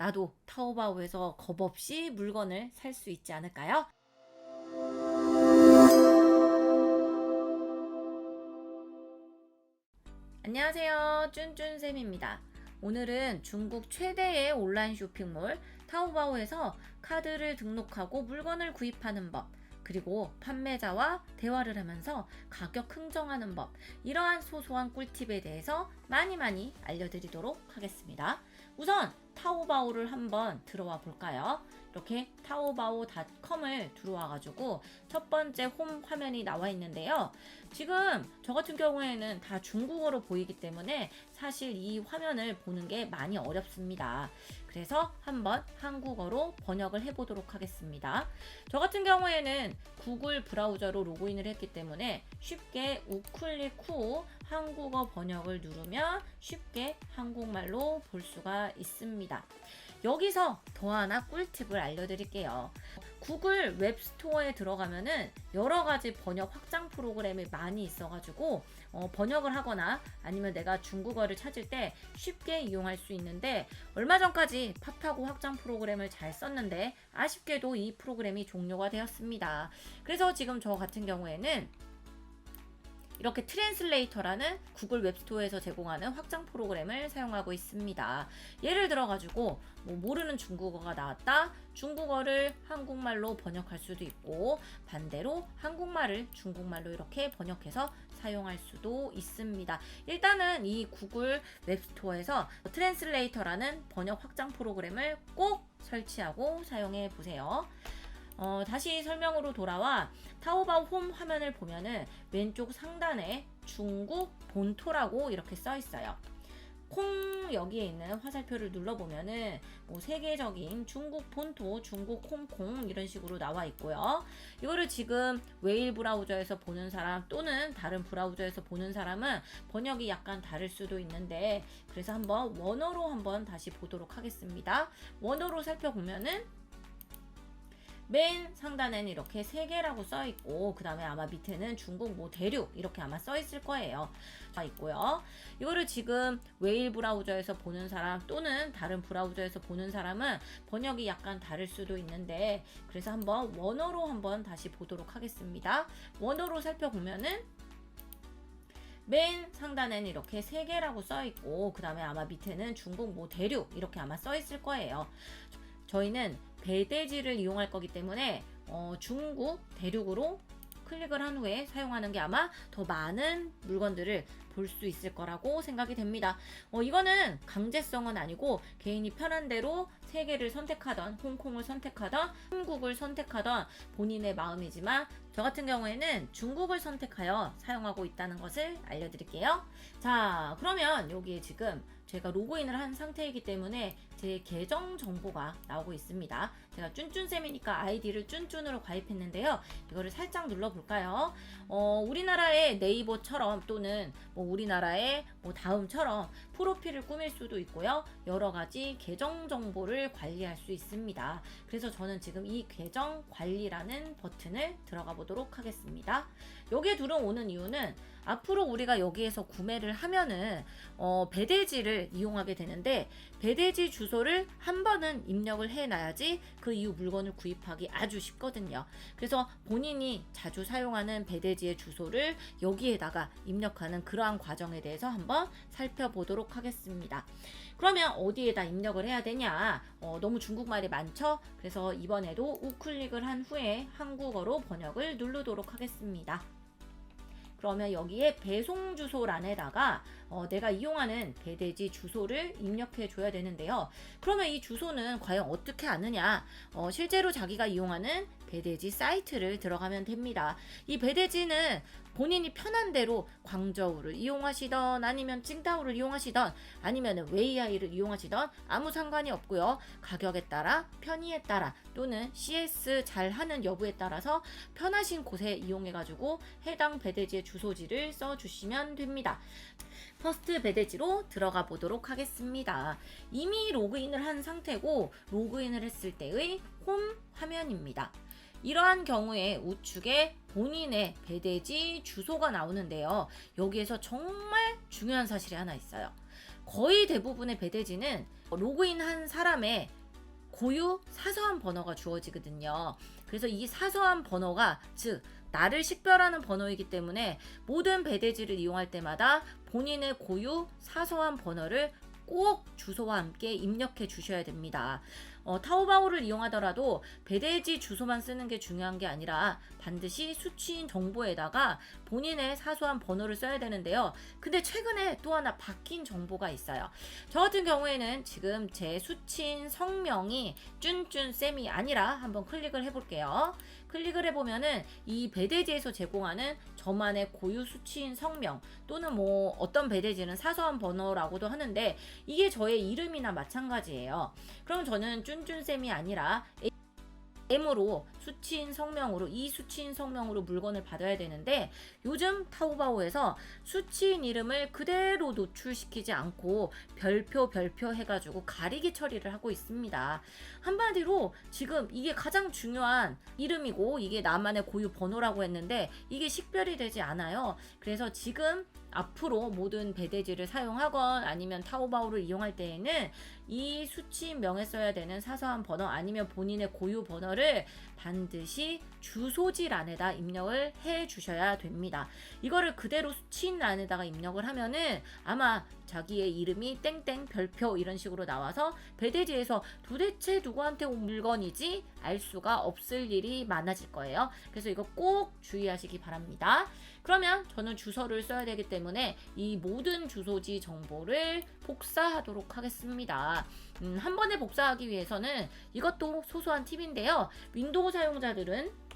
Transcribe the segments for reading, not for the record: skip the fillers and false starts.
나도 타오바오에서 겁없이 물건을 살 수 있지 않을까요? 안녕하세요, 쭌쭌쌤입니다. 오늘은 중국 최대의 온라인 쇼핑몰 타오바오에서 카드를 등록하고 물건을 구입하는 법, 그리고 판매자와 대화를 하면서 가격 흥정하는 법, 이러한 소소한 꿀팁에 대해서 많이 알려드리도록 하겠습니다. 우선 타오바오를 한번 들어와 볼까요? 이렇게 타오바오닷컴을 들어와 가지고 첫 번째 홈 화면이 나와 있는데요. 지금 저 같은 경우에는 다 중국어로 보이기 때문에 사실 이 화면을 보는 게 많이 어렵습니다. 그래서 한번 한국어로 번역을 해 보도록 하겠습니다. 저 같은 경우에는 구글 브라우저로 로그인을 했기 때문에 쉽게 우클릭 후 한국어 번역을 누르면 쉽게 한국말로 볼 수가 있습니다. 여기서 더 하나 꿀팁을 알려드릴게요. 구글 웹스토어에 들어가면은 여러 가지 번역 확장 프로그램이 많이 있어가지고 번역을 하거나 아니면 내가 중국어를 찾을 때 쉽게 이용할 수 있는데, 얼마 전까지 파파고 확장 프로그램을 잘 썼는데 아쉽게도 이 프로그램이 종료가 되었습니다. 그래서 지금 저 같은 경우에는 이렇게 트랜슬레이터라는 구글 웹스토어에서 제공하는 확장 프로그램을 사용하고 있습니다. 예를 들어 가지고 모르는 중국어가 나왔다, 중국어를 한국말로 번역할 수도 있고 반대로 한국말을 중국말로 이렇게 번역해서 사용할 수도 있습니다. 일단은 이 구글 웹스토어에서 트랜슬레이터라는 번역 확장 프로그램을 꼭 설치하고 사용해 보세요. 다시 설명으로 돌아와 타오바오 홈 화면을 보면은 왼쪽 상단에 중국 본토라고 이렇게 써 있어요. 콩 여기에 있는 화살표를 눌러보면은 세계적인 중국 본토, 중국 홍콩 이런 식으로 나와 있고요. 이거를 지금 웨일 브라우저에서 보는 사람 또는 다른 브라우저에서 보는 사람은 번역이 약간 다를 수도 있는데, 그래서 한번 원어로 한번 다시 보도록 하겠습니다. 원어로 살펴보면은 맨 상단에는 이렇게 세계라고 써 있고, 그 다음에 아마 밑에는 중국 대륙 이렇게 아마 써 있을 거예요. 있고요. 이거를 지금 웨일 브라우저에서 보는 사람 또는 다른 브라우저에서 보는 사람은 번역이 약간 다를 수도 있는데, 그래서 한번 원어로 한번 다시 보도록 하겠습니다. 원어로 살펴보면은 맨 상단에는 이렇게 세계라고 써 있고, 그 다음에 아마 밑에는 중국 대륙 이렇게 아마 써 있을 거예요. 저희는 배대지를 이용할 거기 때문에 중국 대륙으로 클릭을 한 후에 사용하는 게 아마 더 많은 물건들을 볼 수 있을 거라고 생각이 됩니다. 이거는 강제성은 아니고 개인이 편한 대로 세계를 선택하던 홍콩을 선택하던 한국을 선택하던 본인의 마음이지만, 저 같은 경우에는 중국을 선택하여 사용하고 있다는 것을 알려드릴게요. 자, 그러면 여기에 지금 제가 로그인을 한 상태이기 때문에 제 계정 정보가 나오고 있습니다. 제가 쭌쭌쌤이니까 아이디를 쭌쭌으로 가입했는데요. 이거를 살짝 눌러볼까요? 우리나라의 네이버처럼 또는 우리나라의 다음처럼 프로필을 꾸밀 수도 있고요. 여러 가지 계정 정보를 관리할 수 있습니다. 그래서 저는 지금 이 계정 관리라는 버튼을 들어가 보도록 하겠습니다. 여기에 들어오는 이유는 앞으로 우리가 여기에서 구매를 하면은 배대지를 이용하게 되는데, 배대지 주소를 한 번은 입력을 해놔야지 그 이후 물건을 구입하기 아주 쉽거든요. 그래서 본인이 자주 사용하는 배대지의 주소를 여기에다가 입력하는 그러한 과정에 대해서 한번 살펴보도록 하겠습니다. 그러면 어디에다 입력을 해야 되냐? 너무 중국말이 많죠? 그래서 이번에도 우클릭을 한 후에 한국어로 번역을 누르도록 하겠습니다. 그러면 여기에 배송 주소란에다가 내가 이용하는 배대지 주소를 입력해 줘야 되는데요. 그러면 이 주소는 과연 어떻게 아느냐? 실제로 자기가 이용하는 배대지 사이트를 들어가면 됩니다. 이 배대지는 본인이 편한 대로 광저우를 이용하시던 아니면 칭다오를 이용하시던 아니면 웨이아이를 이용하시던 아무 상관이 없고요. 가격에 따라 편의에 따라 또는 CS 잘하는 여부에 따라서 편하신 곳에 이용해 가지고 해당 배대지의 주소지를 써주시면 됩니다. 퍼스트 배대지로 들어가 보도록 하겠습니다. 이미 로그인을 한 상태고 로그인을 했을 때의 홈 화면입니다. 이러한 경우에 우측에 본인의 배대지 주소가 나오는데요. 여기에서 정말 중요한 사실이 하나 있어요. 거의 대부분의 배대지는 로그인한 사람의 고유 사소한 번호가 주어지거든요. 그래서 이 사소한 번호가 즉 나를 식별하는 번호이기 때문에 모든 배대지를 이용할 때마다 본인의 고유 사소한 번호를 꼭 주소와 함께 입력해 주셔야 됩니다. 타오바오를 이용하더라도 배대지 주소만 쓰는 게 중요한 게 아니라 반드시 수취인 정보에다가 본인의 사소한 번호를 써야 되는데요. 근데 최근에 또 하나 바뀐 정보가 있어요. 저 같은 경우에는 지금 제 수취인 성명이 쭌쭌쌤이 아니라 한번 클릭을 해볼게요. 클릭을 해보면은 이 배대지에서 제공하는 저만의 고유 수취인 성명 또는 뭐 어떤 배대지는 사소한 번호라고도 하는데 이게 저의 이름이나 마찬가지예요. 그럼 저는 쭌쭌쌤이 아니라 M으로 수취인 성명으로 이 수취인 성명으로 물건을 받아야 되는데 요즘 타오바오에서 수취인 이름을 그대로 노출시키지 않고 별표 해가지고 가리기 처리를 하고 있습니다. 한마디로 지금 이게 가장 중요한 이름이고 이게 나만의 고유 번호라고 했는데 이게 식별이 되지 않아요. 그래서 지금 앞으로 모든 배대지를 사용하건 아니면 타오바오를 이용할 때에는 이 수취인명에 써야 되는 사소한 번호 아니면 본인의 고유 번호를 반드시 주소지란에다 입력을 해 주셔야 됩니다. 이거를 그대로 수취인란에다가 입력을 하면은 아마 자기의 이름이 땡땡 별표 이런 식으로 나와서 배대지에서 도대체 누구한테 온 물건이지 알 수가 없을 일이 많아질 거예요. 그래서 이거 꼭 주의하시기 바랍니다. 그러면 저는 주소를 써야 되기 때문에 이 모든 주소지 정보를 복사하도록 하겠습니다. 한 번에 복사하기 위해서는 이것도 소소한 팁인데요. 윈도우 사용자들은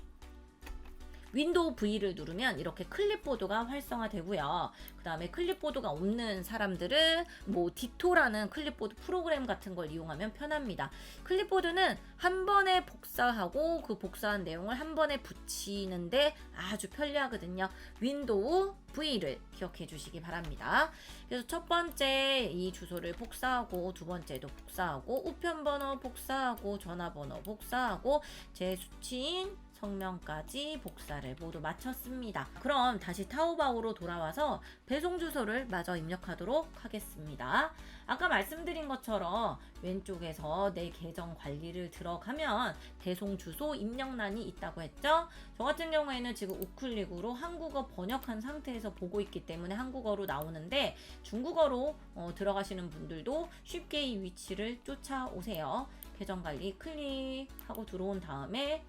윈도우 V를 누르면 이렇게 클립보드가 활성화되고요. 그 다음에 클립보드가 없는 사람들은 뭐 디토라는 클립보드 프로그램 같은 걸 이용하면 편합니다. 클립보드는 한 번에 복사하고 그 복사한 내용을 한 번에 붙이는데 아주 편리하거든요. 윈도우 V를 기억해 주시기 바랍니다. 그래서 첫 번째 이 주소를 복사하고 두 번째도 복사하고 우편번호 복사하고 전화번호 복사하고 제 수취인 성명까지 복사를 모두 마쳤습니다. 그럼 다시 타오바오로 돌아와서 배송 주소를 마저 입력하도록 하겠습니다. 아까 말씀드린 것처럼 왼쪽에서 내 계정 관리를 들어가면 배송 주소 입력란이 있다고 했죠. 저 같은 경우에는 지금 우클릭으로 한국어 번역한 상태에서 보고 있기 때문에 한국어로 나오는데 중국어로 들어가시는 분들도 쉽게 이 위치를 쫓아오세요. 계정 관리 클릭하고 들어온 다음에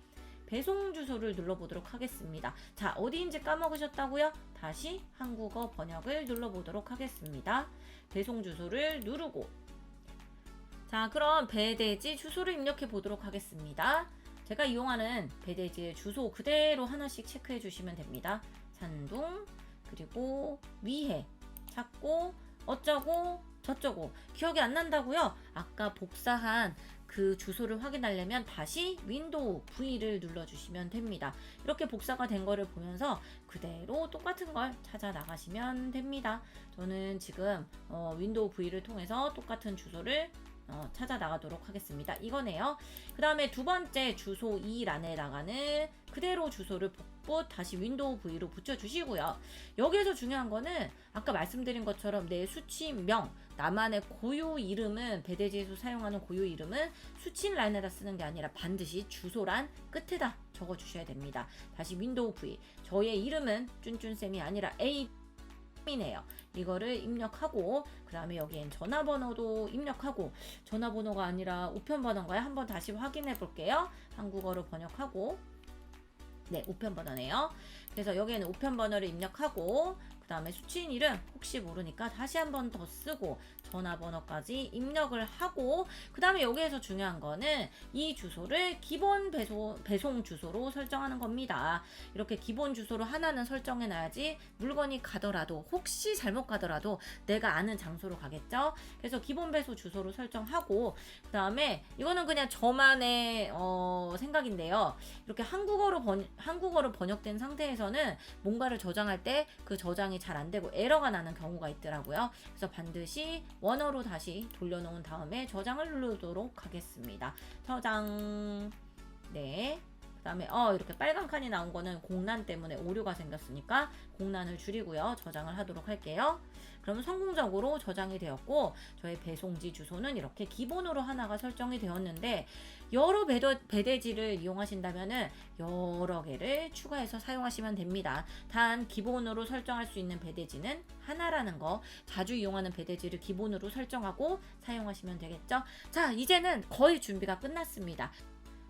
배송 주소를 눌러보도록 하겠습니다. 자, 어디인지 까먹으셨다고요? 다시 한국어 번역을 눌러보도록 하겠습니다. 배송 주소를 누르고 자, 그럼 배대지 주소를 입력해 보도록 하겠습니다. 제가 이용하는 배대지의 주소 그대로 하나씩 체크해 주시면 됩니다. 산둥, 그리고 위해, 찾고, 어쩌고, 저쩌고 기억이 안 난다고요? 아까 복사한 그 주소를 확인하려면 다시 윈도우 V를 눌러주시면 됩니다. 이렇게 복사가 된 거를 보면서 그대로 똑같은 걸 찾아 나가시면 됩니다. 저는 지금 윈도우 V를 통해서 똑같은 주소를 찾아 나가도록 하겠습니다. 이거네요. 그 다음에 두 번째 주소 2란에다가는 그대로 주소를 복붙 다시 윈도우 V로 붙여주시고요. 여기에서 중요한 거는 아까 말씀드린 것처럼 내 수취명 나만의 고유 이름은 배대지에서 사용하는 고유 이름은 수취인 라인에다 쓰는 게 아니라 반드시 주소란 끝에다 적어주셔야 됩니다. 다시 윈도우 V 저의 이름은 쭌쭌쌤이 아니라 A이네요. 이거를 입력하고 그 다음에 여기엔 전화번호도 입력하고 전화번호가 아니라 우편번호인가요? 한번 다시 확인해 볼게요. 한국어로 번역하고 네, 우편번호네요. 그래서 여기에는 우편번호를 입력하고 그 다음에 수취인 이름 혹시 모르니까 다시 한 번 더 쓰고 전화번호까지 입력을 하고 그 다음에 여기에서 중요한 거는 이 주소를 기본 배송 주소로 설정하는 겁니다. 이렇게 기본 주소로 하나는 설정해 놔야지 물건이 가더라도 혹시 잘못 가더라도 내가 아는 장소로 가겠죠. 그래서 기본 배송 주소로 설정하고 그 다음에 이거는 그냥 저만의 생각인데요. 이렇게 한국어로 번역된 상태에서는 뭔가를 저장할 때 그 저장이 잘 안 되고 에러가 나는 경우가 있더라고요. 그래서 반드시 원어로 다시 돌려놓은 다음에 저장을 누르도록 하겠습니다. 저장. 네. 그 그다음에 이렇게 빨간 칸이 나온 거는 공란 때문에 오류가 생겼으니까 공란을 줄이고요. 저장을 하도록 할게요. 그럼 성공적으로 저장이 되었고 저의 배송지 주소는 이렇게 기본으로 하나가 설정이 되었는데 여러 배대지를 이용하신다면은 여러 개를 추가해서 사용하시면 됩니다. 단 기본으로 설정할 수 있는 배대지는 하나라는 거, 자주 이용하는 배대지를 기본으로 설정하고 사용하시면 되겠죠. 자, 이제는 거의 준비가 끝났습니다.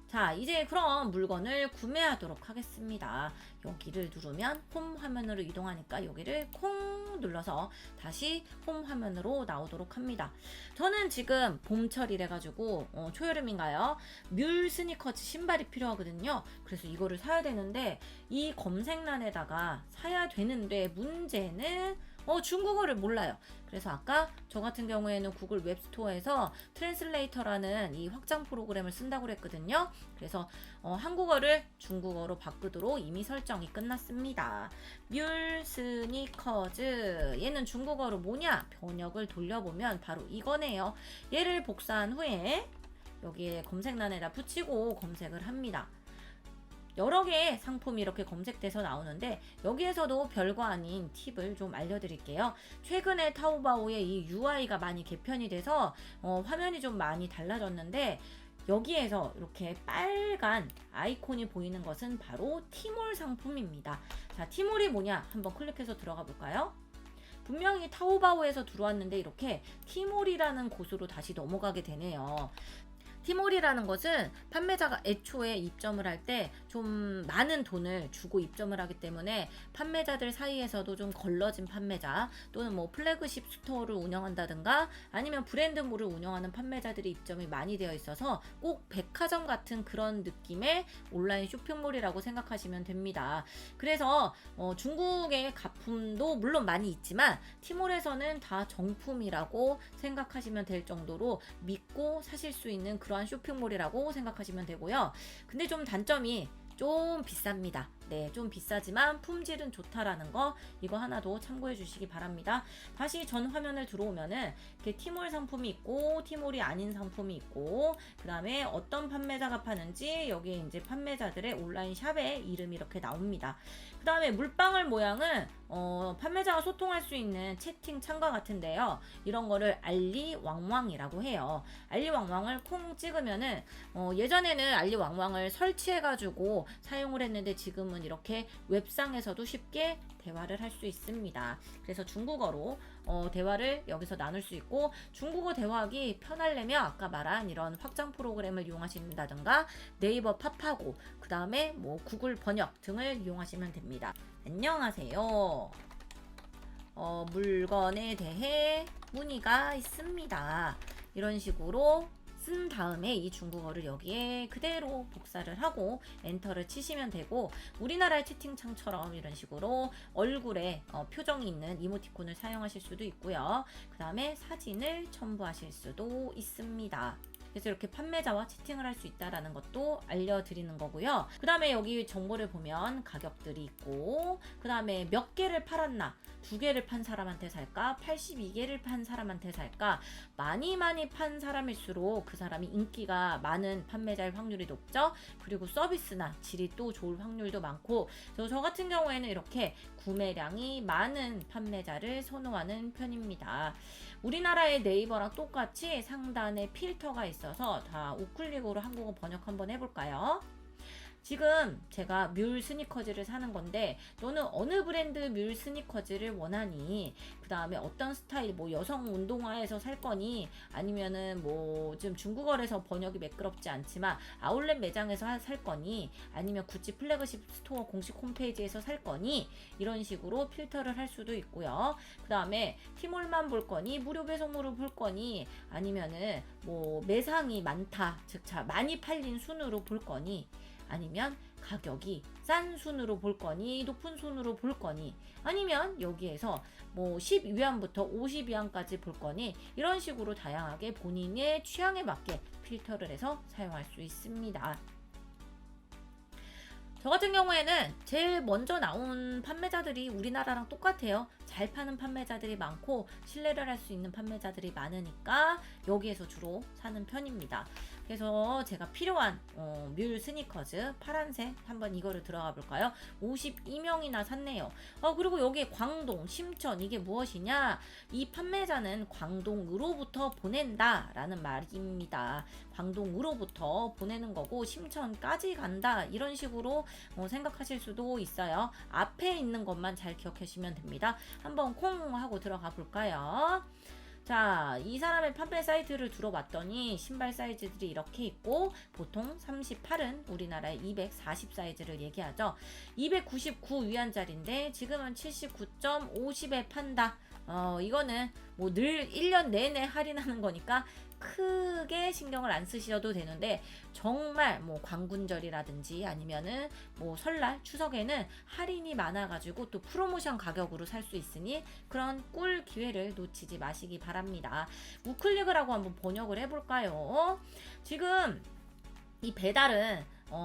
자, 이제 그럼 물건을 구매하도록 하겠습니다. 여기를 누르면 홈 화면으로 이동하니까 여기를 콩 눌러서 다시 홈 화면으로 나오도록 합니다. 저는 지금 봄철이래 가지고 초여름인가요? 뮬 스니커즈 신발이 필요하거든요. 그래서 이거를 사야 되는데 이 검색란에다가 사야 되는데 문제는 중국어를 몰라요. 그래서 아까 저 같은 경우에는 구글 웹스토어에서 트랜슬레이터라는 이 확장 프로그램을 쓴다고 그랬거든요. 그래서 한국어를 중국어로 바꾸도록 이미 설정이 끝났습니다. 뮬 스니커즈, 얘는 중국어로 뭐냐? 번역을 돌려보면 바로 이거네요. 얘를 복사한 후에 여기에 검색란에다 붙이고 검색을 합니다. 여러 개의 상품이 이렇게 검색돼서 나오는데 여기에서도 별거 아닌 팁을 좀 알려드릴게요. 최근에 타오바오의 이 UI가 많이 개편이 돼서 화면이 좀 많이 달라졌는데 여기에서 이렇게 빨간 아이콘이 보이는 것은 바로 티몰 상품입니다. 자, 티몰이 뭐냐? 한번 클릭해서 들어가 볼까요? 분명히 타오바오에서 들어왔는데 이렇게 티몰이라는 곳으로 다시 넘어가게 되네요. 티몰이라는 것은 판매자가 애초에 입점을 할 때 좀 많은 돈을 주고 입점을 하기 때문에 판매자들 사이에서도 좀 걸러진 판매자 또는 뭐 플래그십 스토어를 운영한다든가 아니면 브랜드몰을 운영하는 판매자들이 입점이 많이 되어 있어서 꼭 백화점 같은 그런 느낌의 온라인 쇼핑몰이라고 생각하시면 됩니다. 그래서 중국의 가품도 물론 많이 있지만 티몰에서는 다 정품이라고 생각하시면 될 정도로 믿고 사실 수 있는 그런 쇼핑몰이라고 생각하시면 되고요. 근데 좀 단점이 좀 비쌉니다. 네, 좀 비싸지만 품질은 좋다라는 거, 이거 하나도 참고해 주시기 바랍니다. 다시 전 화면을 들어오면은 이렇게 티몰 상품이 있고 티몰이 아닌 상품이 있고 그 다음에 어떤 판매자가 파는지 여기에 이제 판매자들의 온라인 샵의 이름이 이렇게 나옵니다. 그 다음에 물방울 모양은 판매자와 소통할 수 있는 채팅 창과 같은데요. 이런 거를 알리왕왕이라고 해요. 알리왕왕을 콩 찍으면은 예전에는 알리왕왕을 설치해가지고 사용을 했는데 지금은 이렇게 웹상에서도 쉽게 대화를 할 수 있습니다. 그래서 중국어로 대화를 여기서 나눌 수 있고 중국어 대화하기 편하려면 아까 말한 이런 확장 프로그램을 이용하신다든가 네이버 팝하고 그 다음에 뭐 구글 번역 등을 이용하시면 됩니다. 안녕하세요. 물건에 대해 문의가 있습니다. 이런 식으로 쓴 다음에 이 중국어를 여기에 그대로 복사를 하고 엔터를 치시면 되고 우리나라의 채팅창처럼 이런 식으로 얼굴에 표정이 있는 이모티콘을 사용하실 수도 있고요. 그 다음에 사진을 첨부하실 수도 있습니다. 그래서 이렇게 판매자와 채팅을 할 수 있다라는 것도 알려드리는 거고요. 그 다음에 여기 정보를 보면 가격들이 있고 그 다음에 몇 개를 팔았나, 2개를 판 사람한테 살까, 82개를 판 사람한테 살까, 많이 판 사람일수록 그 사람이 인기가 많은 판매자일 확률이 높죠. 그리고 서비스나 질이 또 좋을 확률도 많고 저 같은 경우에는 이렇게 구매량이 많은 판매자를 선호하는 편입니다. 우리나라의 네이버랑 똑같이 상단에 필터가 있어서 다 우클릭으로 한국어 번역 한번 해볼까요? 지금 제가 뮬 스니커즈를 사는 건데 너는 어느 브랜드 뮬 스니커즈를 원하니? 그 다음에 어떤 스타일, 뭐 여성 운동화에서 살 거니? 아니면은 뭐 지금 중국어에서 번역이 매끄럽지 않지만 아울렛 매장에서 살 거니? 아니면 구찌 플래그십 스토어 공식 홈페이지에서 살 거니? 이런 식으로 필터를 할 수도 있고요. 그 다음에 티몰만 볼 거니? 무료 배송으로 볼 거니? 아니면은 뭐 매상이 많다, 즉 많이 팔린 순으로 볼 거니? 아니면 가격이 싼 순으로 볼 거니 높은 순으로 볼 거니 아니면 여기에서 뭐 12위안부터 50위안까지 볼 거니 이런 식으로 다양하게 본인의 취향에 맞게 필터를 해서 사용할 수 있습니다. 저 같은 경우에는 제일 먼저 나온 판매자들이 우리나라랑 똑같아요. 잘 파는 판매자들이 많고 신뢰를 할 수 있는 판매자들이 많으니까 여기에서 주로 사는 편입니다. 그래서 제가 필요한 뮬 스니커즈 파란색 한번 이거를 들어가 볼까요? 52명이나 샀네요. 그리고 여기 광동, 심천 이게 무엇이냐? 이 판매자는 광동으로부터 보낸다 라는 말입니다. 광동으로부터 보내는 거고 심천까지 간다 이런 식으로 생각하실 수도 있어요. 앞에 있는 것만 잘 기억하시면 됩니다. 한번 콩 하고 들어가 볼까요? 자, 이 사람의 판매 사이트를 들어봤더니 신발 사이즈들이 이렇게 있고 보통 38은 우리나라의 240 사이즈를 얘기하죠. 299 위안짜리인데 지금은 79.50에 판다. 이거는 뭐 늘 1년 내내 할인하는 거니까 크게 신경을 안 쓰셔도 되는데 정말 뭐 광군절이라든지 아니면은 뭐 설날 추석에는 할인이 많아가지고 또 프로모션 가격으로 살 수 있으니 그런 꿀 기회를 놓치지 마시기 바랍니다. 우클릭을 하고 한번 번역을 해볼까요? 지금 이 배달은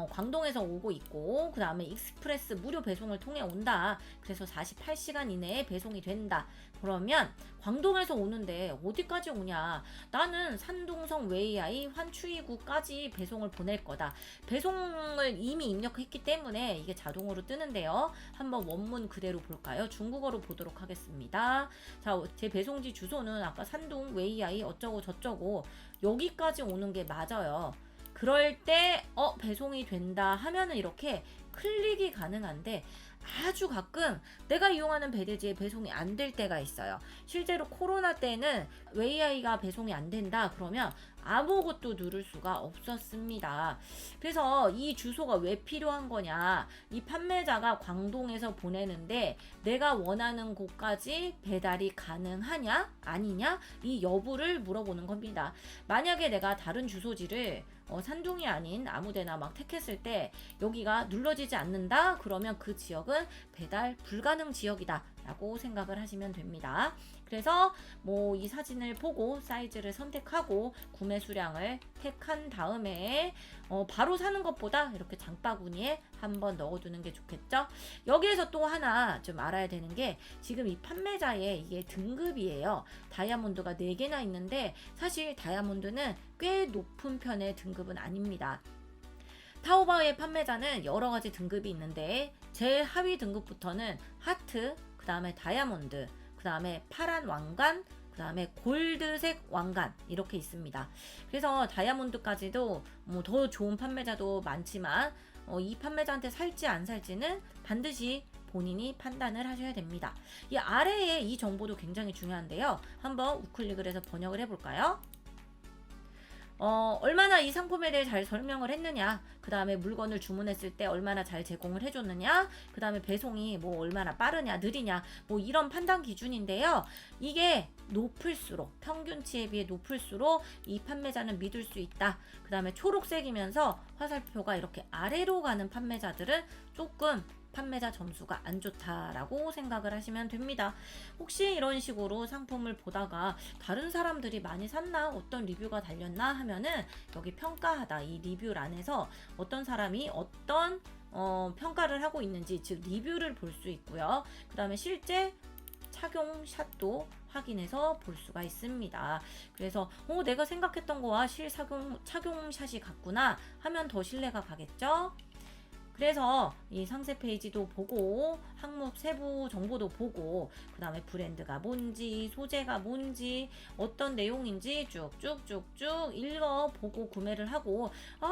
광동에서 오고 있고 그 다음에 익스프레스 무료 배송을 통해 온다. 그래서 48시간 이내에 배송이 된다. 그러면 광동에서 오는데 어디까지 오냐? 나는 산둥성 웨이아이 환추이구까지 배송을 보낼 거다. 배송을 이미 입력했기 때문에 이게 자동으로 뜨는데요. 한번 원문 그대로 볼까요? 중국어로 보도록 하겠습니다. 자, 제 배송지 주소는 아까 산둥 웨이아이 어쩌고 저쩌고 여기까지 오는 게 맞아요. 그럴 때 배송이 된다 하면은 이렇게 클릭이 가능한데 아주 가끔 내가 이용하는 배대지에 배송이 안 될 때가 있어요. 실제로 코로나 때는 웨이아이가 배송이 안 된다 그러면 아무것도 누를 수가 없었습니다. 그래서 이 주소가 왜 필요한 거냐? 이 판매자가 광동에서 보내는데 내가 원하는 곳까지 배달이 가능하냐 아니냐 이 여부를 물어보는 겁니다. 만약에 내가 다른 주소지를 산둥이 아닌 아무데나 막 택했을 때 여기가 눌러지지 않는다 그러면 그 지역은 배달 불가능 지역이다 라고 생각을 하시면 됩니다. 그래서 뭐 이 사진을 보고 사이즈를 선택하고 구매 수량을 택한 다음에 바로 사는 것보다 이렇게 장바구니에 한번 넣어두는 게 좋겠죠. 여기에서 또 하나 좀 알아야 되는 게 지금 이 판매자의 이게 등급이에요. 다이아몬드가 4개나 있는데 사실 다이아몬드는 꽤 높은 편의 등급은 아닙니다. 타오바오의 판매자는 여러 가지 등급이 있는데 제일 하위 등급부터는 하트, 그 다음에 다이아몬드, 그 다음에 파란 왕관, 그 다음에 골드색 왕관 이렇게 있습니다. 그래서 다이아몬드까지도 뭐 더 좋은 판매자도 많지만 이 판매자한테 살지 안 살지는 반드시 본인이 판단을 하셔야 됩니다. 이 아래에 이 정보도 굉장히 중요한데요. 한번 우클릭을 해서 번역을 해볼까요? 얼마나 이 상품에 대해 잘 설명을 했느냐, 그 다음에 물건을 주문했을 때 얼마나 잘 제공을 해줬느냐, 그 다음에 배송이 뭐 얼마나 빠르냐 느리냐 뭐 이런 판단 기준인데요. 이게 높을수록 평균치에 비해 높을수록 이 판매자는 믿을 수 있다. 그 다음에 초록색이면서 화살표가 이렇게 아래로 가는 판매자들은 조금 판매자 점수가 안 좋다라고 생각을 하시면 됩니다. 혹시 이런 식으로 상품을 보다가 다른 사람들이 많이 샀나 어떤 리뷰가 달렸나 하면은 여기 평가하다 이 리뷰란에서 어떤 사람이 어떤 평가를 하고 있는지 즉 리뷰를 볼 수 있고요. 그 다음에 실제 착용샷도 확인해서 볼 수가 있습니다. 그래서 내가 생각했던 거와 착용샷이 같구나 하면 더 신뢰가 가겠죠. 그래서 이 상세 페이지도 보고 항목 세부 정보도 보고 그 다음에 브랜드가 뭔지 소재가 뭔지 어떤 내용인지 쭉쭉쭉쭉 읽어보고 구매를 하고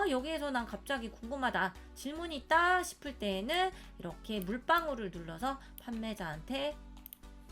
여기에서 난 갑자기 궁금하다 질문이 있다 싶을 때에는 이렇게 물방울을 눌러서 판매자한테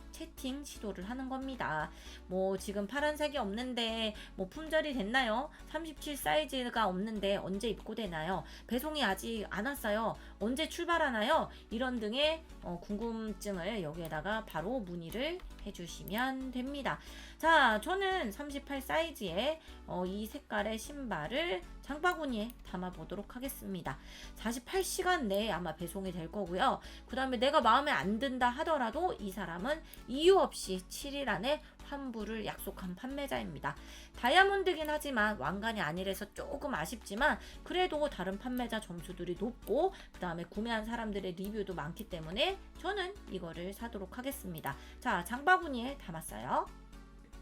채팅 시도를 하는 겁니다. 뭐 지금 파란색이 없는데 뭐 품절이 됐나요? 37 사이즈가 없는데 언제 입고되나요? 배송이 아직 안 왔어요. 언제 출발하나요? 이런 등의 궁금증을 여기에다가 바로 문의를 해주시면 됩니다. 자, 저는 38 사이즈의 이 색깔의 신발을 장바구니에 담아 보도록 하겠습니다. 48시간 내에 아마 배송이 될 거고요. 그 다음에 내가 마음에 안 든다 하더라도 이 사람은 이유 없이 7일 안에 환불을 약속한 판매자입니다. 다이아몬드긴 하지만 왕관이 아니라서 조금 아쉽지만 그래도 다른 판매자 점수들이 높고 그 다음에 구매한 사람들의 리뷰도 많기 때문에 저는 이거를 사도록 하겠습니다. 자, 장바구니에 담았어요.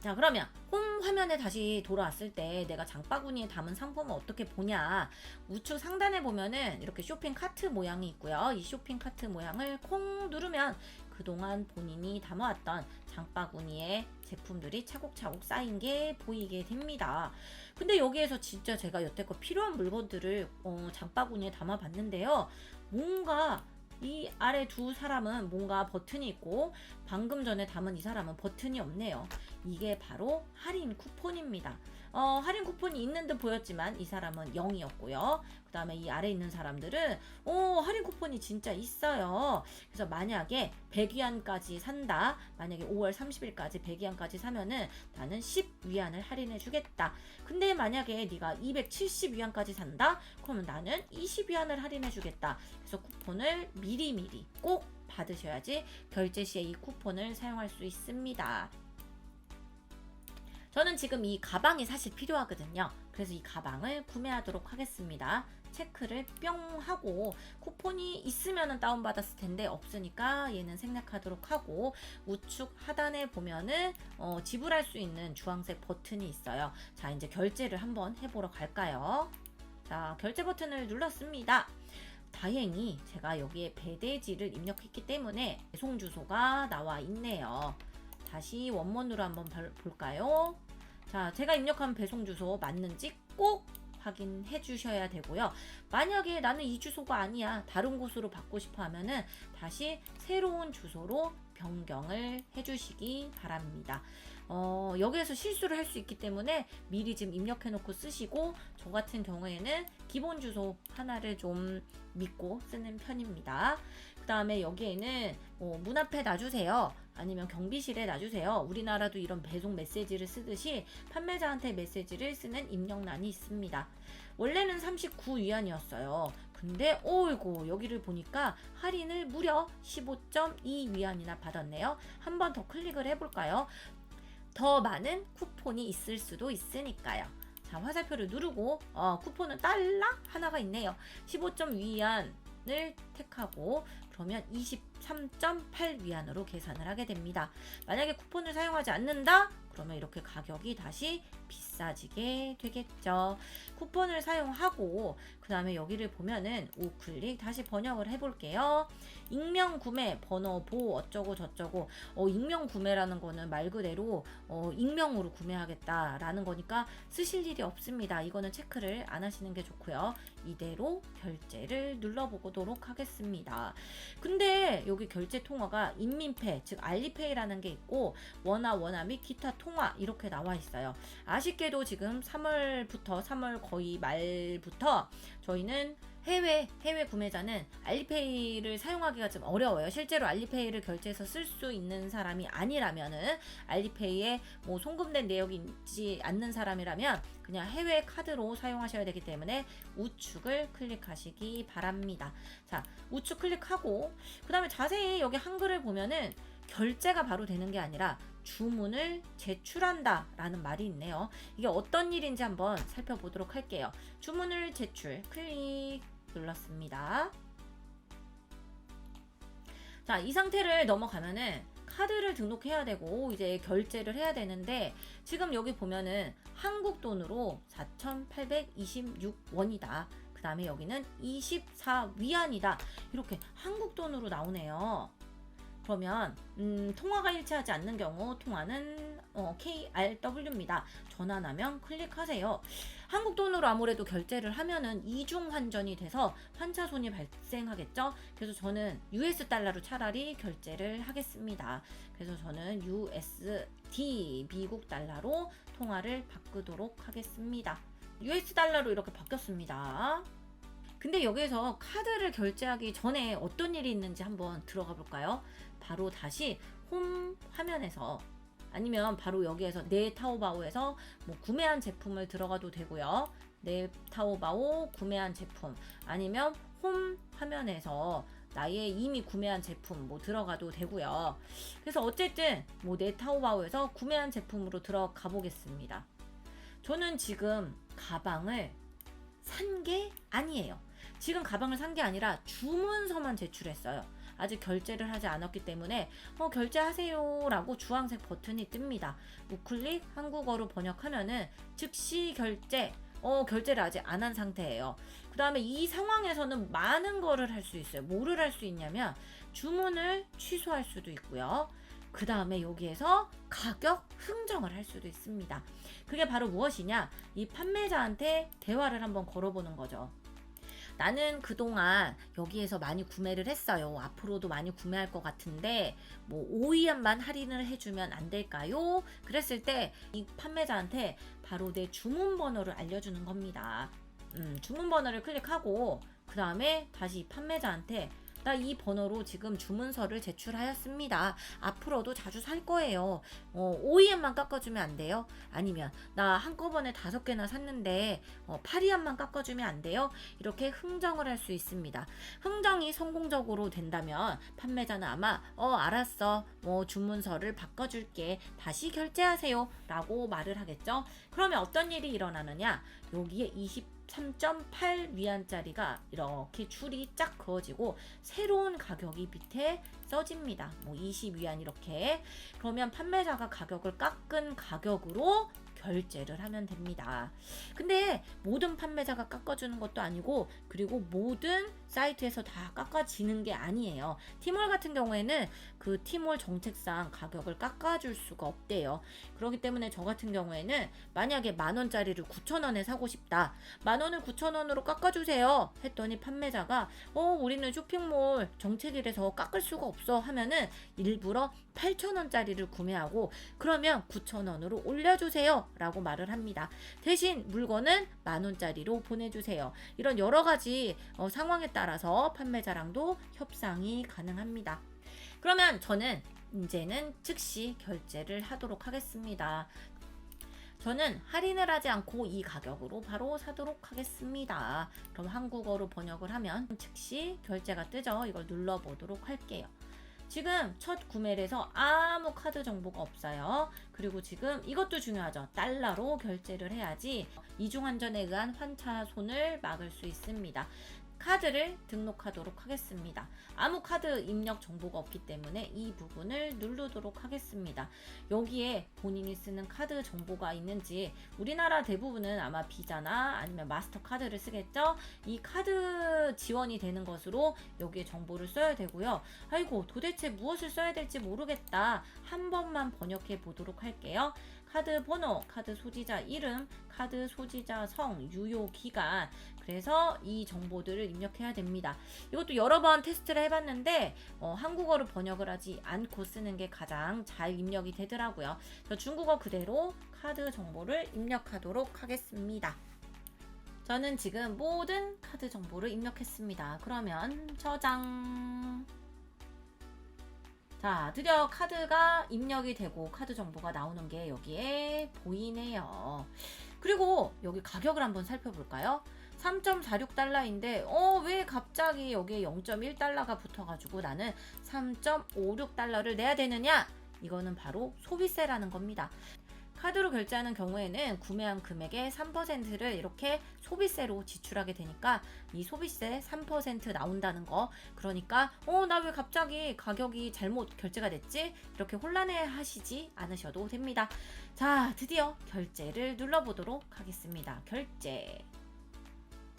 자, 그러면 홈 화면에 다시 돌아왔을 때 내가 장바구니에 담은 상품을 어떻게 보냐. 우측 상단에 보면은 이렇게 쇼핑 카트 모양이 있고요. 이 쇼핑 카트 모양을 콩 누르면 그동안 본인이 담아왔던 장바구니에 제품들이 차곡차곡 쌓인 게 보이게 됩니다. 근데 여기에서 진짜 제가 여태껏 필요한 물건들을 장바구니에 담아봤는데요. 뭔가 이 아래 두 사람은 뭔가 버튼이 있고 방금 전에 담은 이 사람은 버튼이 없네요. 이게 바로 할인 쿠폰입니다. 할인 쿠폰이 있는 듯 보였지만 이 사람은 0이었고요. 그 다음에 이 아래 있는 사람들은 할인 쿠폰이 진짜 있어요. 그래서 만약에 100위안까지 산다. 만약에 5월 30일까지 100위안까지 사면은 나는 10위안을 할인해 주겠다. 근데 만약에 네가 270위안까지 산다. 그러면 나는 20위안을 할인해 주겠다. 그래서 쿠폰을 미리미리 꼭 받으셔야지 결제 시에 이 쿠폰을 사용할 수 있습니다. 저는 지금 이 가방이 사실 필요하거든요. 그래서 이 가방을 구매하도록 하겠습니다. 체크를 뿅 하고 쿠폰이 있으면 다운받았을 텐데 없으니까 얘는 생략하도록 하고 우측 하단에 보면은 지불할 수 있는 주황색 버튼이 있어요. 자, 이제 결제를 한번 해보러 갈까요? 자, 결제 버튼을 눌렀습니다. 다행히 제가 여기에 배대지를 입력했기 때문에 배송 주소가 나와 있네요. 다시 원문으로 한번 볼까요? 자, 제가 입력한 배송 주소 맞는지 꼭 확인해 주셔야 되고요. 만약에 나는 이 주소가 아니야, 다른 곳으로 받고 싶어 하면은 다시 새로운 주소로 변경을 해 주시기 바랍니다. 여기에서 실수를 할 수 있기 때문에 미리 지금 입력해 놓고 쓰시고, 저 같은 경우에는 기본 주소 하나를 좀 믿고 쓰는 편입니다. 그 다음에 여기에는 문 앞에 놔주세요. 아니면 경비실에 놔주세요. 우리나라도 이런 배송 메시지를 쓰듯이 판매자한테 메시지를 쓰는 입력란이 있습니다. 원래는 39위안이었어요. 근데 오이고 여기를 보니까 할인을 무려 15.2위안이나 받았네요. 한 번 더 클릭을 해볼까요? 더 많은 쿠폰이 있을 수도 있으니까요. 자, 화살표를 누르고 쿠폰은 달러 하나가 있네요. 15.2위안을 택하고 그러면 23.8위안으로 계산을 하게 됩니다. 만약에 쿠폰을 사용하지 않는다? 그러면 이렇게 가격이 다시 비싸지게 되겠죠. 쿠폰을 사용하고 그 다음에 여기를 보면은 우클릭 다시 번역을 해볼게요. 익명 구매 번호 보호 어쩌고 저쩌고 익명 구매라는 거는 말 그대로 익명으로 구매하겠다라는 거니까 쓰실 일이 없습니다. 이거는 체크를 안 하시는 게 좋고요. 이대로 결제를 눌러보도록 하겠습니다. 근데 여기 결제 통화가 인민페이 즉 알리페이라는 게 있고 원화 및 기타 통화 이렇게 나와 있어요. 아쉽게도 지금 3월 거의 말부터 저희는 해외 구매자는 알리페이를 사용하기가 좀 어려워요. 실제로 알리페이를 결제해서 쓸 수 있는 사람이 아니라면은 알리페이에 뭐 송금된 내역이 있지 않는 사람이라면 그냥 해외 카드로 사용하셔야 되기 때문에 우측을 클릭하시기 바랍니다. 자, 우측 클릭하고 그 다음에 자세히 여기 한글을 보면은 결제가 바로 되는 게 아니라 주문을 제출한다 라는 말이 있네요. 이게 어떤 일인지 한번 살펴보도록 할게요. 주문을 제출 클릭 눌렀습니다. 자, 이 상태를 넘어가면은 카드를 등록해야 되고 이제 결제를 해야 되는데 지금 여기 보면은 한국 돈으로 4,826원이다. 그 다음에 여기는 24위안이다. 이렇게 한국 돈으로 나오네요. 그러면 통화가 일치하지 않는 경우 통화는 KRW입니다. 전환하면 클릭하세요. 한국 돈으로 아무래도 결제를 하면은 이중 환전이 돼서 환차손이 발생하겠죠. 그래서 저는 US 달러로 차라리 결제를 하겠습니다. 그래서 저는 USD 미국 달러로 통화를 바꾸도록 하겠습니다. US 달러로 이렇게 바뀌었습니다. 근데 여기에서 카드를 결제하기 전에 어떤 일이 있는지 한번 들어가 볼까요? 바로 다시 홈 화면에서 아니면 바로 여기에서 내 타오바오에서 뭐 구매한 제품을 들어가도 되고요. 내 타오바오 구매한 제품, 아니면 홈 화면에서 나의 이미 구매한 제품 뭐 들어가도 되고요. 그래서 어쨌든 뭐 내 타오바오에서 구매한 제품으로 들어가 보겠습니다. 저는 지금 가방을 산 게 아니에요. 지금 가방을 산 게 아니라 주문서만 제출했어요. 아직 결제를 하지 않았기 때문에 결제하세요 라고 주황색 버튼이 뜹니다. 우클릭 한국어로 번역하면은 즉시 결제, 결제를 아직 안 한 상태예요. 그 다음에 이 상황에서는 많은 거를 할 수 있어요. 뭐를 할 수 있냐면 주문을 취소할 수도 있고요. 그 다음에 여기에서 가격 흥정을 할 수도 있습니다. 그게 바로 무엇이냐? 이 판매자한테 대화를 한번 걸어보는 거죠. 나는 그동안 여기에서 많이 구매를 했어요. 앞으로도 많이 구매할 것 같은데 뭐 5위안만 할인을 해주면 안 될까요? 그랬을 때 이 판매자한테 바로 내 주문 번호를 알려주는 겁니다. 주문 번호를 클릭하고 그 다음에 다시 이 판매자한테 나 이 번호로 지금 주문서를 제출하였습니다. 앞으로도 자주 살 거예요. 5위엔만 깎아주면 안 돼요? 아니면 나 한꺼번에 5개나 샀는데 8위엔만 깎아주면 안 돼요? 이렇게 흥정을 할 수 있습니다. 흥정이 성공적으로 된다면 판매자는 아마 알았어. 주문서를 바꿔줄게. 다시 결제하세요. 라고 말을 하겠죠. 그러면 어떤 일이 일어나느냐? 여기에 23.8위안짜리가 이렇게 줄이 쫙 그어지고 새로운 가격이 밑에 써집니다. 뭐 20위안 이렇게. 그러면 판매자가 가격을 깎은 가격으로 결제를 하면 됩니다. 근데 모든 판매자가 깎아주는 것도 아니고, 그리고 모든 사이트에서 다 깎아지는 게 아니에요. 티몰 같은 경우에는 그 티몰 정책상 가격을 깎아줄 수가 없대요. 그렇기 때문에 저 같은 경우에는 만약에 10,000원짜리를 9,000원에 사고 싶다. 10,000원을 9,000원으로 깎아주세요. 했더니 판매자가 우리는 쇼핑몰 정책이라서 깎을 수가 없어 하면은 일부러 8,000원짜리를 구매하고 그러면 9,000원으로 올려주세요 라고 말을 합니다. 대신 물건은 10,000원짜리로 보내주세요. 이런 여러가지 상황에 따라서 판매자랑도 협상이 가능합니다. 그러면 저는 이제는 즉시 결제를 하도록 하겠습니다. 저는 할인을 하지 않고 이 가격으로 바로 사도록 하겠습니다. 그럼 한국어로 번역을 하면 즉시 결제가 뜨죠. 이걸 눌러보도록 할게요. 지금 첫 구매를 해서 아무 카드 정보가 없어요. 그리고 지금 이것도 중요하죠. 달러로 결제를 해야지 이중환전에 의한 환차손을 막을 수 있습니다. 카드를 등록하도록 하겠습니다. 아무 카드 입력 정보가 없기 때문에 이 부분을 누르도록 하겠습니다. 여기에 본인이 쓰는 카드 정보가 있는지, 우리나라 대부분은 아마 비자나 아니면 마스터카드를 쓰겠죠. 이 카드 지원이 되는 것으로 여기에 정보를 써야 되고요. 아이고 도대체 무엇을 써야 될지 모르겠다. 한 번만 번역해 보도록 할게요. 카드 번호, 카드 소지자 이름, 카드 소지자 성, 유효 기간, 그래서 이 정보들을 입력해야 됩니다. 이것도 여러 번 테스트를 해봤는데 한국어로 번역을 하지 않고 쓰는 게 가장 잘 입력이 되더라고요. 저 중국어 그대로 카드 정보를 입력하도록 하겠습니다. 저는 지금 모든 카드 정보를 입력했습니다. 그러면 저장. 자, 드디어 카드가 입력이 되고 카드 정보가 나오는 게 여기에 보이네요. 그리고 여기 가격을 한번 살펴볼까요? 3.46달러인데 왜 갑자기 여기에 0.1달러가 붙어가지고 나는 3.56달러를 내야 되느냐? 이거는 바로 소비세라는 겁니다. 카드로 결제하는 경우에는 구매한 금액의 3%를 이렇게 소비세로 지출하게 되니까 이 소비세 3% 나온다는 거, 그러니까 나 왜 갑자기 가격이 잘못 결제가 됐지? 이렇게 혼란해 하시지 않으셔도 됩니다. 자, 드디어 결제를 눌러보도록 하겠습니다. 결제.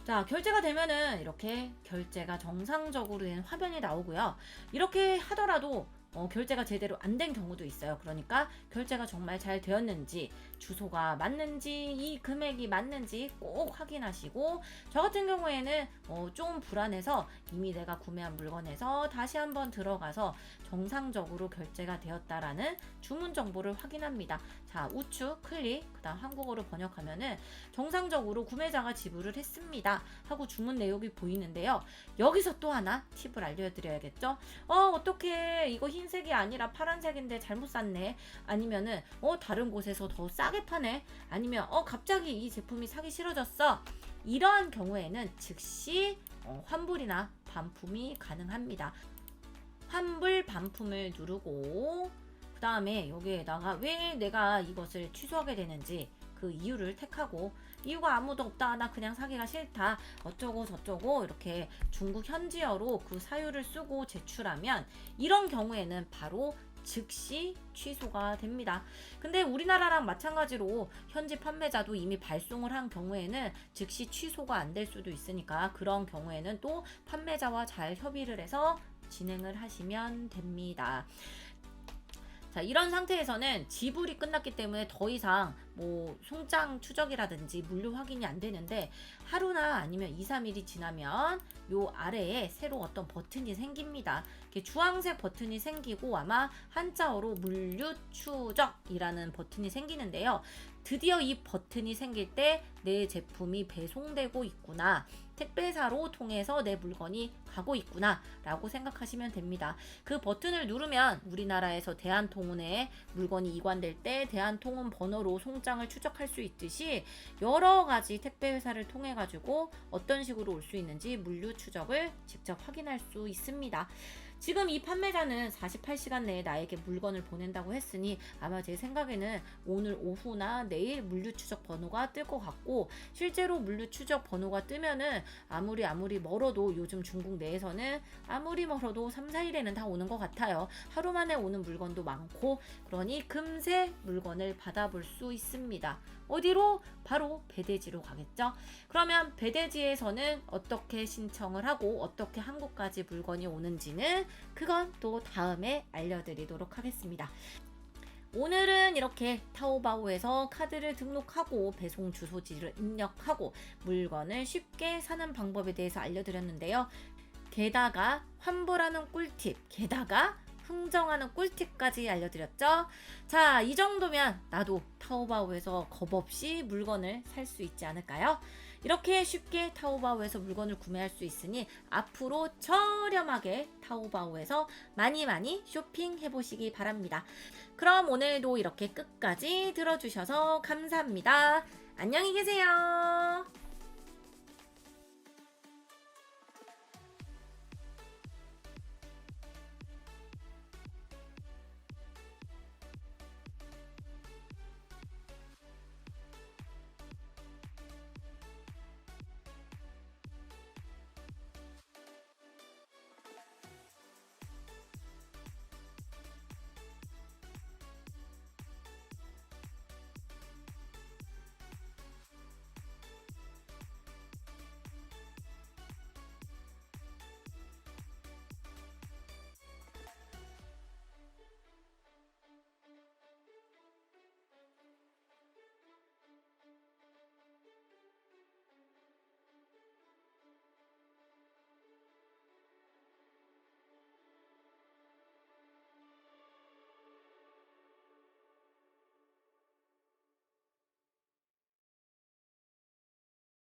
자, 결제가 되면은 이렇게 결제가 정상적으로 된 화면이 나오고요. 이렇게 하더라도 결제가 제대로 안 된 경우도 있어요. 그러니까 결제가 정말 잘 되었는지 주소가 맞는지 이 금액이 맞는지 꼭 확인하시고, 저 같은 경우에는 좀 불안해서 이미 내가 구매한 물건에서 다시 한번 들어가서 정상적으로 결제가 되었다라는 주문 정보를 확인합니다. 자, 우측 클릭, 그 다음 한국어로 번역하면은 정상적으로 구매자가 지불을 했습니다 하고 주문 내역이 보이는데요. 여기서 또 하나 팁을 알려드려야겠죠. 어떻게 이거 흰색이 아니라 파란색인데 잘못 샀네, 아니면은 다른 곳에서 더 싸게 파네, 아니면 갑자기 이 제품이 사기 싫어졌어, 이러한 경우에는 즉시 환불이나 반품이 가능합니다. 환불 반품을 누르고, 그 다음에 여기에다가 왜 내가 이것을 취소하게 되는지 그 이유를 택하고, 이유가 아무도 없다, 나 그냥 사기가 싫다, 어쩌고 저쩌고 이렇게 중국 현지어로 그 사유를 쓰고 제출하면 이런 경우에는 바로 즉시 취소가 됩니다. 근데 우리나라랑 마찬가지로 현지 판매자도 이미 발송을 한 경우에는 즉시 취소가 안 될 수도 있으니까, 그런 경우에는 또 판매자와 잘 협의를 해서 진행을 하시면 됩니다. 자, 이런 상태에서는 지불이 끝났기 때문에 더 이상 뭐 송장 추적이라든지 물류 확인이 안 되는데, 하루나 아니면 2, 3일이 지나면 요 아래에 새로 어떤 버튼이 생깁니다. 이렇게 주황색 버튼이 생기고 아마 한자어로 물류 추적이라는 버튼이 생기는데요. 드디어 이 버튼이 생길 때 내 제품이 배송되고 있구나, 택배사로 통해서 내 물건이 가고 있구나 라고 생각하시면 됩니다. 그 버튼을 누르면 우리나라에서 대한통운에 물건이 이관될 때 대한통운 번호로 송장을 추적할 수 있듯이 여러 가지 택배 회사를 통해 가지고 어떤 식으로 올 수 있는지 물류 추적을 직접 확인할 수 있습니다. 지금 이 판매자는 48시간 내에 나에게 물건을 보낸다고 했으니 아마 제 생각에는 오늘 오후나 내일 물류 추적 번호가 뜰 것 같고, 실제로 물류 추적 번호가 뜨면은 아무리 멀어도 요즘 중국 내에서는 아무리 멀어도 3, 4일에는 다 오는 것 같아요. 하루 만에 오는 물건도 많고, 그러니 금세 물건을 받아볼 수 있습니다. 어디로? 바로 배대지로 가겠죠. 그러면 배대지에서는 어떻게 신청을 하고 어떻게 한국까지 물건이 오는지는 그건 또 다음에 알려드리도록 하겠습니다. 오늘은 이렇게 타오바오에서 카드를 등록하고 배송 주소지를 입력하고 물건을 쉽게 사는 방법에 대해서 알려드렸는데요. 게다가 환불하는 꿀팁, 게다가 흥정하는 꿀팁까지 알려드렸죠. 자, 이 정도면 나도 타오바오에서 겁없이 물건을 살 수 있지 않을까요? 이렇게 쉽게 타오바오에서 물건을 구매할 수 있으니 앞으로 저렴하게 타오바오에서 많이 쇼핑해 보시기 바랍니다. 그럼 오늘도 이렇게 끝까지 들어주셔서 감사합니다. 안녕히 계세요.